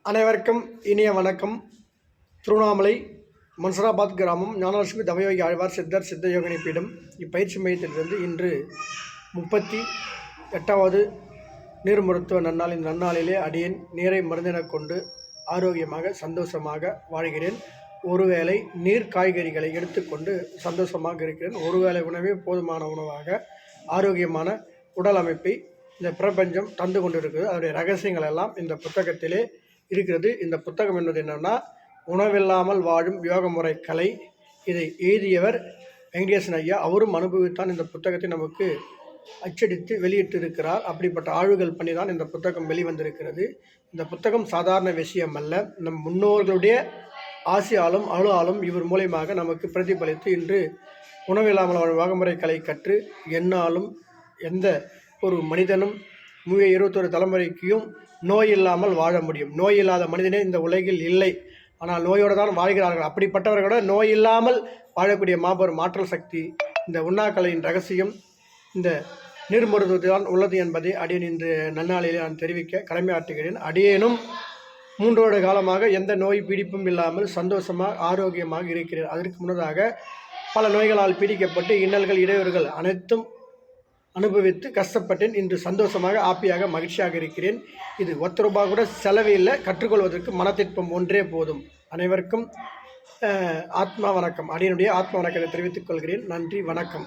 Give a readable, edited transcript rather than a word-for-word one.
அனைவருக்கும் இனிய வணக்கம். திருவண்ணாமலை மன்சராபாத் கிராமம் ஞானலட்சுமி தவயோகி ஆழ்வார் சித்தர் சித்தயோகினி பீடம் இப்பயிற்சி மையத்திலிருந்து இன்று 38வது நீர் மருத்துவ நன்னாள். இந்த நன்னாளிலே அடியேன் நீரை மருந்தென கொண்டு ஆரோக்கியமாக சந்தோஷமாக வாழ்கிறேன். ஒருவேளை நீர் காய்கறிகளை எடுத்துக்கொண்டு சந்தோஷமாக இருக்கிறேன். ஒருவேளை உணவே போதுமான உணவாக ஆரோக்கியமான உடல் அமைப்பை இந்த பிரபஞ்சம் தந்து கொண்டிருக்கிறது. அதனுடைய ரகசியங்கள் எல்லாம் இந்த புத்தகத்திலே இருக்கிறது. இந்த புத்தகம் என்பது என்னென்னா, உணவில்லாமல் வாழும் யோக முறை கலை. இதை எழுதியவர் வெங்கடேசன் ஐயா. அவரும் அனுபவித்தான் இந்த புத்தகத்தை நமக்கு அச்சடித்து வெளியிட்டிருக்கிறார். அப்படிப்பட்ட ஆய்வுகள் பண்ணி தான் இந்த புத்தகம் வெளிவந்திருக்கிறது. இந்த புத்தகம் சாதாரண விஷயம் அல்ல. நம் முன்னோர்களுடைய ஆசையாலும் அருளாலும் இவர் மூலயமாக நமக்கு பிரதிபலித்து இன்று உணவில்லாமல் வாழும் யோகமுறை கலை கற்று எந்நாளும் எந்த ஒரு மனிதனும் 21 தலைமுறைக்கும் நோய் இல்லாமல் வாழ முடியும். நோய் இல்லாத மனிதனே இந்த உலகில் இல்லை. ஆனால் நோயோடு தான் வாழ்கிறார்கள். அப்படிப்பட்டவர்களோட நோய் இல்லாமல் வாழக்கூடிய மாபெரும் ஆற்றல் சக்தி இந்த உண்ணாக்கலையின் ரகசியம் இந்த நீர்மருத்துவத்தில் தான் உள்ளது என்பதை அடியேன் இன்று நன்னாளிலே நான் தெரிவிக்க கடமையாற்றுகிறேன். அடியேனும் 3 வருட காலமாக எந்த நோய் பீடிப்பும் இல்லாமல் சந்தோஷமாக ஆரோக்கியமாக இருக்கிறேன். அதற்கு முன்னதாக பல நோய்களால் பீடிக்கப்பட்டு இன்னல்கள் இடையூறுகள் அனைத்தும் அனுபவித்து கஷ்டப்பட்டேன். இன்று சந்தோஷமாக ஹாப்பியாக மகிழ்ச்சியாக இருக்கிறேன். இது ₹1 கூட செலவே இல்லை. கற்றுக்கொள்வதற்கு மனத்திற்பம் ஒன்றே போதும். அனைவருக்கும் ஆத்மா வணக்கம். அடியனுடைய ஆத்மா வணக்கத்தை தெரிவித்துக் கொள்கிறேன். நன்றி, வணக்கம்.